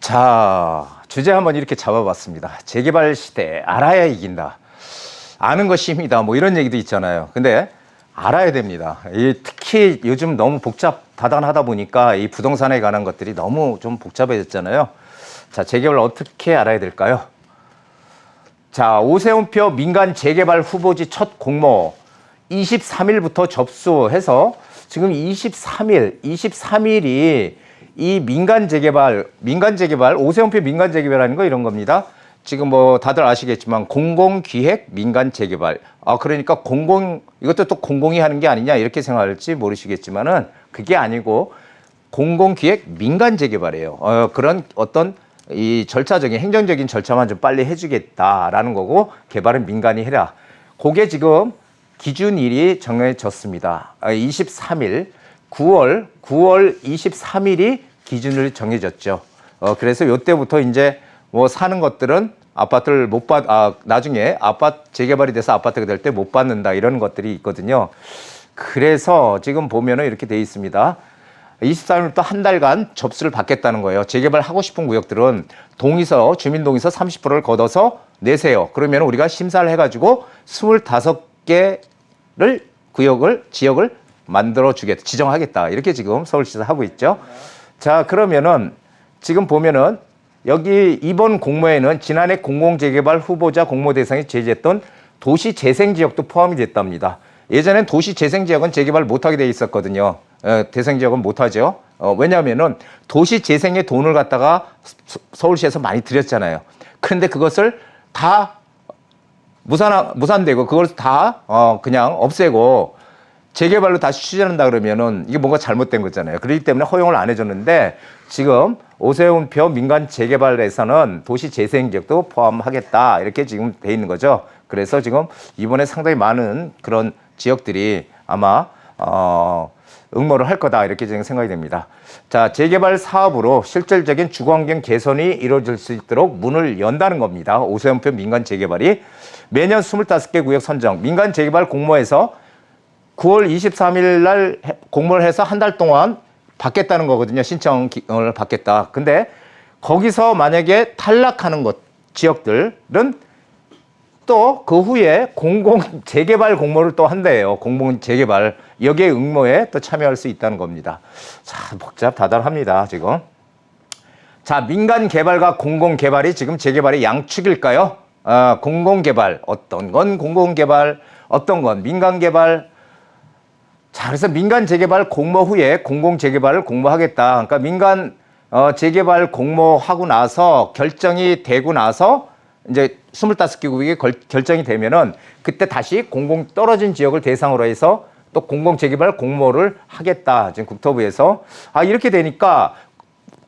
자, 주제 한번 이렇게 잡아봤습니다. 재개발 시대, 알아야 이긴다. 아는 것이 힘이다. 뭐 이런 얘기도 있잖아요. 근데 알아야 됩니다. 특히 요즘 너무 다단하다 보니까 이 부동산에 관한 것들이 너무 좀 복잡해졌잖아요. 자, 재개발 어떻게 알아야 될까요? 자, 오세훈표 민간 재개발 후보지 첫 공모 23일부터 접수해서 지금 23일이 이 민간 재개발, 오세훈표 민간 재개발하는 거 이런 겁니다. 지금 뭐 다들 아시겠지만 공공기획 민간 재개발. 그러니까 이것도 또 공공이 하는 게 아니냐 이렇게 생각할지 모르시겠지만은 그게 아니고 공공기획 민간 재개발이에요. 그런 어떤 이 절차적인 행정적인 절차만 좀 빨리 해주겠다라는 거고 개발은 민간이 해라. 그게 지금 기준일이 정해졌습니다. 23일, 9월 23일이 기준으로 정해졌죠. 그래서 이때부터 이제 뭐 사는 것들은 아파트를 나중에 재개발이 돼서 아파트가 될 때 못 받는다 이런 것들이 있거든요. 그래서 지금 보면은 이렇게 돼 있습니다. 23일부터 한 달간 접수를 받겠다는 거예요. 재개발 하고 싶은 구역들은 주민동의서 30%를 걷어서 내세요. 그러면 우리가 심사를 해가지고 25개를 지역을 만들어주겠다, 지정하겠다. 이렇게 지금 서울시에서 하고 있죠. 자, 그러면은 지금 보면은 여기 이번 공모에는 지난해 공공재개발 후보자 공모 대상에 제시했던 도시재생지역도 포함이 됐답니다. 예전엔 도시재생지역은 재개발 못하게 돼 있었거든요. 대생지역은 못하죠. 왜냐하면은 도시재생에 돈을 갖다가 서울시에서 많이 들였잖아요. 그런데 그것을 다 무산되고 그걸 다 그냥 없애고 재개발로 다시 추진한다 그러면은 이게 뭔가 잘못된 거잖아요. 그렇기 때문에 허용을 안 해줬는데 지금 오세훈표 민간 재개발에서는 도시재생지역도 포함하겠다 이렇게 지금 돼 있는 거죠. 그래서 지금 이번에 상당히 많은 그런 지역들이 아마 응모를 할 거다 이렇게 지금 생각이 됩니다. 자, 재개발 사업으로 실질적인 주거환경 개선이 이루어질 수 있도록 문을 연다는 겁니다. 오세훈표 민간 재개발이 매년 25개 구역 선정 민간 재개발 공모에서 9월 23일 날 공모를 해서 한 달 동안 받겠다는 거거든요. 신청을 받겠다. 근데 거기서 만약에 탈락하는 지역들은 또 그 후에 공공 재개발 공모를 또 한대요. 공공 재개발 여기에 응모에 또 참여할 수 있다는 겁니다. 자, 다단합니다 지금. 자, 민간 개발과 공공 개발이 지금 재개발의 양축일까요? 공공 개발 어떤 건 공공 개발, 어떤 건 민간 개발. 자, 그래서 민간 재개발 공모 후에 공공 재개발을 공모하겠다. 그러니까 민간 재개발 공모하고 나서 결정이 되고 나서 이제 25개 구역이 결정이 되면은 그때 다시 떨어진 지역을 대상으로 해서 또 공공 재개발 공모를 하겠다. 지금 국토부에서 이렇게 되니까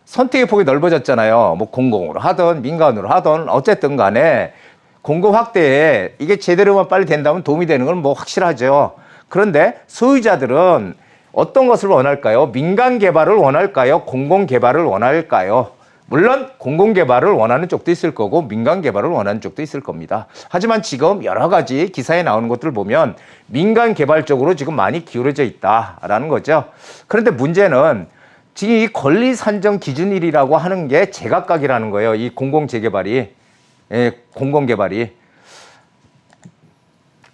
선택의 폭이 넓어졌잖아요. 뭐 공공으로 하든 민간으로 하든 어쨌든 간에 공공 확대에 이게 제대로만 빨리 된다면 도움이 되는 건 뭐 확실하죠. 그런데 소유자들은 어떤 것을 원할까요? 민간 개발을 원할까요? 공공 개발을 원할까요? 물론 공공 개발을 원하는 쪽도 있을 거고 민간 개발을 원하는 쪽도 있을 겁니다. 하지만 지금 여러 가지 기사에 나오는 것들을 보면 민간 개발 쪽으로 지금 많이 기울어져 있다라는 거죠. 그런데 문제는 지금 이 권리 산정 기준일이라고 하는 게 제각각이라는 거예요. 이 공공 재개발이, 공공 개발이.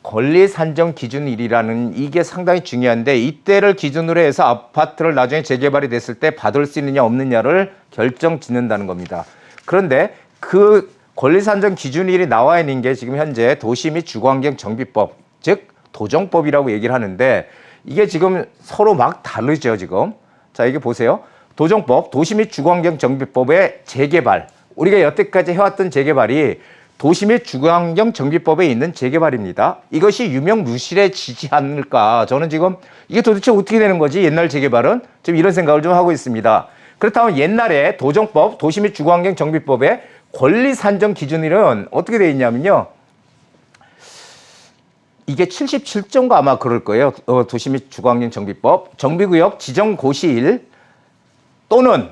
권리 산정 기준일이라는 이게 상당히 중요한데 이때를 기준으로 해서 아파트를 나중에 재개발이 됐을 때 받을 수 있느냐 없느냐를 결정 짓는다는 겁니다. 그런데 그 권리 산정 기준일이 나와 있는 게 지금 현재 도시 및 주거환경 정비법, 즉 도정법이라고 얘기를 하는데 이게 지금 서로 막 다르죠, 지금. 자, 이게 보세요. 도정법, 도시 및 주거환경 정비법의 재개발. 우리가 여태까지 해왔던 재개발이 도시 및 주거환경 정비법에 있는 재개발입니다. 이것이 유명무실해지지 않을까. 저는 지금 이게 도대체 어떻게 되는 거지? 옛날 재개발은? 지금 이런 생각을 좀 하고 있습니다. 그렇다면 옛날에 도정법, 도시 및 주거환경 정비법의 권리 산정 기준일은 어떻게 되어 있냐면요. 이게 77조인가 아마 그럴 거예요. 도시 및 주거환경 정비법. 정비구역 지정 고시일 또는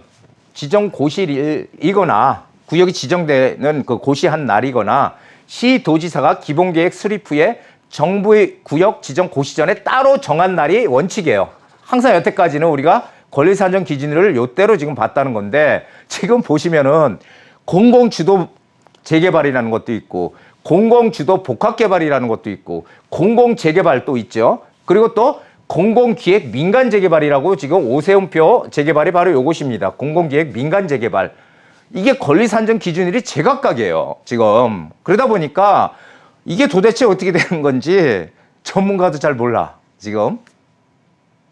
지정 고시일이거나 구역이 지정되는 그 고시한 날이거나 시도지사가 기본계획 수립 후에 정부의 구역 지정 고시 전에 따로 정한 날이 원칙이에요. 항상 여태까지는 우리가 권리산정 기준을 요대로 지금 봤다는 건데 지금 보시면은 공공주도 재개발이라는 것도 있고 공공주도 복합개발이라는 것도 있고 공공재개발도 있죠. 그리고 또 공공기획 민간재개발이라고 지금 오세훈표 재개발이 바로 요것입니다. 공공기획 민간재개발. 이게 권리산정 기준일이 제각각이에요. 지금. 그러다 보니까 이게 도대체 어떻게 되는 건지 전문가도 잘 몰라. 지금.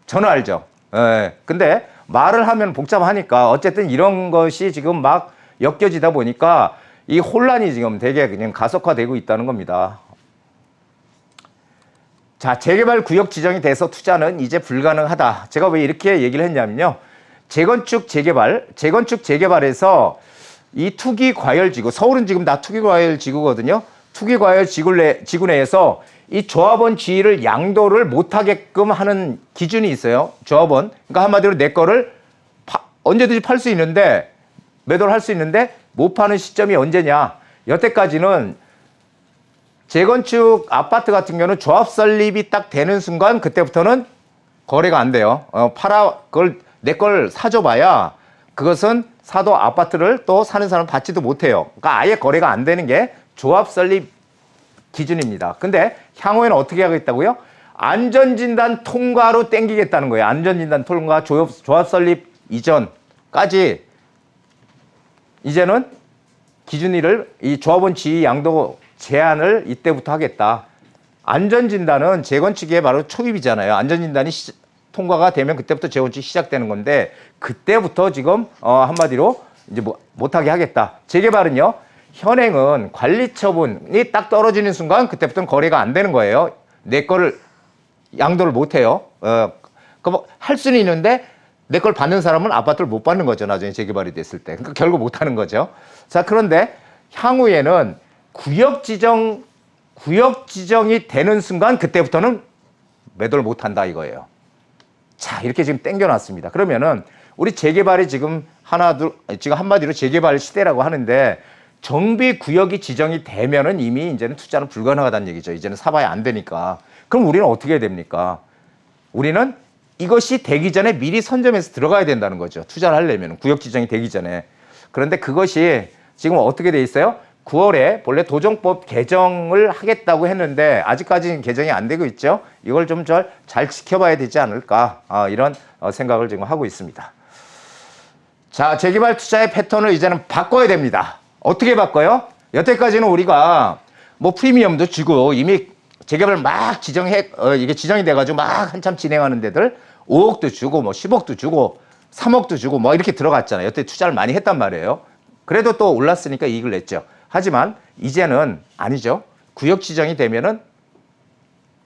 저는 알죠. 예. 근데 말을 하면 복잡하니까 어쨌든 이런 것이 지금 막 엮여지다 보니까 이 혼란이 지금 되게 그냥 가속화되고 있다는 겁니다. 자, 재개발 구역 지정이 돼서 투자는 이제 불가능하다. 제가 왜 이렇게 얘기를 했냐면요. 재건축 재개발에서 이 투기과열지구, 서울은 지금 다 투기과열지구거든요. 투기과열지구 내에서 이 조합원 지위를 양도를 못하게끔 하는 기준이 있어요. 조합원. 그러니까 한마디로 내 거를 언제든지 팔 수 있는데, 매도를 할 수 있는데 못 파는 시점이 언제냐. 여태까지는 재건축 아파트 같은 경우는 조합 설립이 딱 되는 순간 그때부터는 거래가 안 돼요. 그걸 내 걸 사줘봐야 그것은 사도 아파트를 또 사는 사람 받지도 못해요. 그러니까 아예 거래가 안 되는 게 조합 설립 기준입니다. 근데 향후에는 어떻게 하겠다고요? 안전진단 통과로 땡기겠다는 거예요. 안전진단 통과, 조합 설립 이전까지 이제는 기준일을 이 조합원 지위 양도 제한을 이때부터 하겠다. 안전진단은 재건축의 바로 초입이잖아요. 안전진단이 통과가 되면 그때부터 재건축이 시작되는 건데 그때부터 지금 한마디로 이제 못하게 하겠다. 재개발은요. 현행은 관리 처분이 딱 떨어지는 순간 그때부터는 거래가 안 되는 거예요. 내 거를 양도를 못 해요. 할 수는 있는데 내 걸 받는 사람은 아파트를 못 받는 거죠. 나중에 재개발이 됐을 때. 그러니까 결국 못 하는 거죠. 자, 그런데 향후에는 구역 지정이 되는 순간 그때부터는 매도를 못 한다 이거예요. 자, 이렇게 지금 땡겨놨습니다. 그러면은 우리 재개발이 지금 지금 한마디로 재개발 시대라고 하는데 정비 구역이 지정이 되면은 이미 이제는 투자는 불가능하다는 얘기죠. 이제는 사봐야 안 되니까. 그럼 우리는 어떻게 해야 됩니까? 우리는 이것이 되기 전에 미리 선점해서 들어가야 된다는 거죠. 투자를 하려면 구역 지정이 되기 전에. 그런데 그것이 지금 어떻게 돼 있어요? 9월에 본래 도정법 개정을 하겠다고 했는데 아직까지는 개정이 안 되고 있죠. 이걸 좀 잘 지켜봐야 되지 않을까 이런 생각을 지금 하고 있습니다. 자, 재개발 투자의 패턴을 이제는 바꿔야 됩니다. 어떻게 바꿔요? 여태까지는 우리가 뭐 프리미엄도 주고 이미 재개발 막 이게 지정이 돼가지고 막 한참 진행하는 데들 5억도 주고 뭐 10억도 주고 3억도 주고 뭐 이렇게 들어갔잖아요. 여태 투자를 많이 했단 말이에요. 그래도 또 올랐으니까 이익을 냈죠. 하지만 이제는 아니죠. 구역 지정이 되면은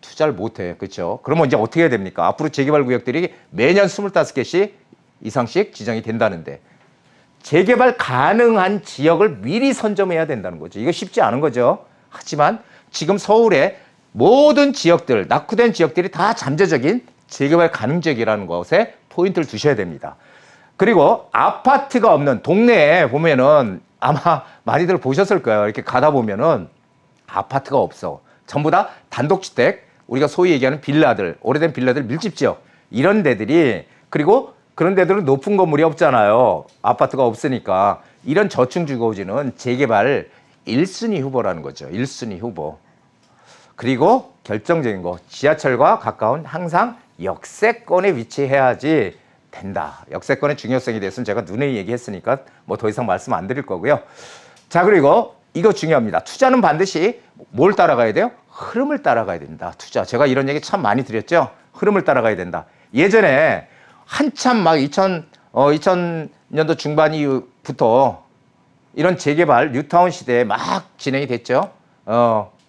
투자를 못 해. 그렇죠? 그러면 이제 어떻게 해야 됩니까? 앞으로 재개발 구역들이 매년 25개씩 이상씩 지정이 된다는데 재개발 가능한 지역을 미리 선점해야 된다는 거죠. 이거 쉽지 않은 거죠. 하지만 지금 서울의 모든 지역들, 낙후된 지역들이 다 잠재적인 재개발 가능 지역이라는 것에 포인트를 두셔야 됩니다. 그리고 아파트가 없는 동네에 보면은 아마 많이들 보셨을 거예요. 이렇게 가다 보면은 아파트가 없어. 전부 다 단독주택, 우리가 소위 얘기하는 빌라들, 오래된 빌라들, 밀집지역 이런 데들이 그리고 그런 데들은 높은 건물이 없잖아요. 아파트가 없으니까. 이런 저층주거지는 재개발 1순위 후보라는 거죠. 1순위 후보. 그리고 결정적인 거, 지하철과 가까운 항상 역세권에 위치해야지 된다. 역세권의 중요성에 대해서는 제가 누누이 얘기했으니까 뭐 더 이상 말씀 안 드릴 거고요. 자, 그리고 이거 중요합니다. 투자는 반드시 뭘 따라가야 돼요? 흐름을 따라가야 된다. 투자. 제가 이런 얘기 참 많이 드렸죠. 흐름을 따라가야 된다. 예전에 한참 막 2000년도 중반 이후부터 이런 재개발 뉴타운 시대에 막 진행이 됐죠.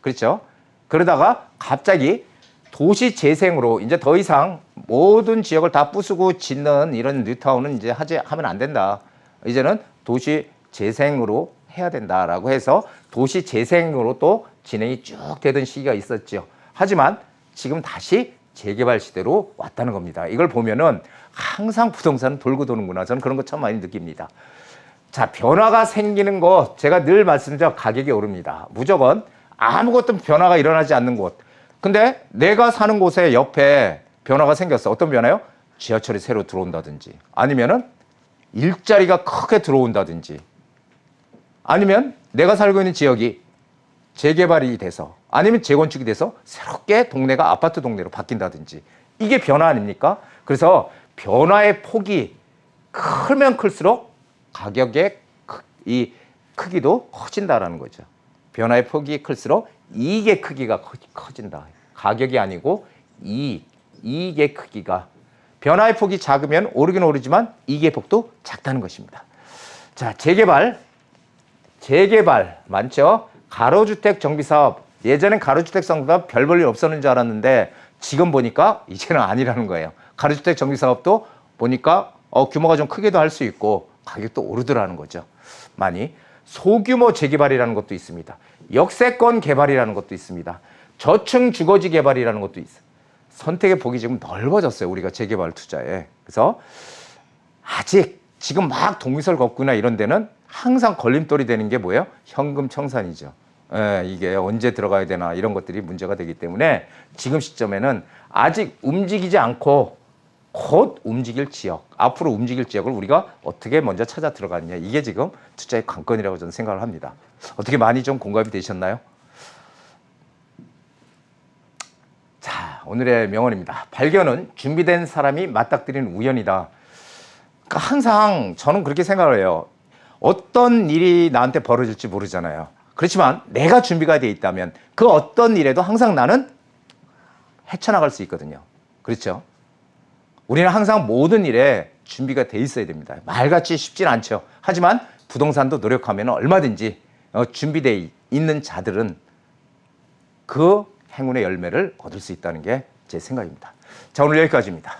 그렇죠. 그러다가 갑자기 도시 재생으로 이제 더 이상 모든 지역을 다 부수고 짓는 이런 뉴타운은 이제 하면 안 된다. 이제는 도시 재생으로 해야 된다라고 해서 도시 재생으로 또 진행이 쭉 되던 시기가 있었죠. 하지만 지금 다시 재개발 시대로 왔다는 겁니다. 이걸 보면은 항상 부동산은 돌고 도는구나. 저는 그런 거 참 많이 느낍니다. 자, 변화가 생기는 거 제가 늘 말씀드려 가격이 오릅니다. 무조건 아무것도 변화가 일어나지 않는 곳. 근데 내가 사는 곳에 옆에 변화가 생겼어. 어떤 변화요? 지하철이 새로 들어온다든지 아니면은 일자리가 크게 들어온다든지 아니면 내가 살고 있는 지역이 재개발이 돼서 아니면 재건축이 돼서 새롭게 동네가 아파트 동네로 바뀐다든지 이게 변화 아닙니까? 그래서 변화의 폭이 크면 클수록 가격의 이 크기도 커진다라는 거죠. 변화의 폭이 클수록 이익의 크기가 커진다. 가격이 아니고 이익의 크기가. 변화의 폭이 작으면 오르긴 오르지만 이익의 폭도 작다는 것입니다. 자, 재개발 많죠? 가로주택 정비사업. 예전엔 가로주택 정비사업 별 볼 일 없었는 줄 알았는데 지금 보니까 이제는 아니라는 거예요. 가로주택 정비사업도 보니까 규모가 좀 크게도 할 수 있고 가격도 오르더라는 거죠. 많이. 소규모 재개발이라는 것도 있습니다. 역세권 개발이라는 것도 있습니다. 저층 주거지 개발이라는 것도 있어요. 선택의 폭이 지금 넓어졌어요. 우리가 재개발 투자에. 그래서 아직 지금 막 동미설 걷구나 이런 데는 항상 걸림돌이 되는 게 뭐예요? 현금 청산이죠. 이게 언제 들어가야 되나 이런 것들이 문제가 되기 때문에 지금 시점에는 아직 움직이지 않고 곧 움직일 지역, 앞으로 움직일 지역을 우리가 어떻게 먼저 찾아 들어가느냐. 이게 지금 투자의 관건이라고 저는 생각을 합니다. 어떻게 많이 좀 공감이 되셨나요? 자, 오늘의 명언입니다. 발견은 준비된 사람이 맞닥뜨리는 우연이다. 그러니까 항상 저는 그렇게 생각을 해요. 어떤 일이 나한테 벌어질지 모르잖아요. 그렇지만 내가 준비가 돼 있다면 그 어떤 일에도 항상 나는 헤쳐나갈 수 있거든요. 그렇죠? 우리는 항상 모든 일에 준비가 돼 있어야 됩니다. 말같이 쉽진 않죠. 하지만 부동산도 노력하면 얼마든지 준비되어 있는 자들은 그 행운의 열매를 얻을 수 있다는 게 제 생각입니다. 자, 오늘 여기까지입니다.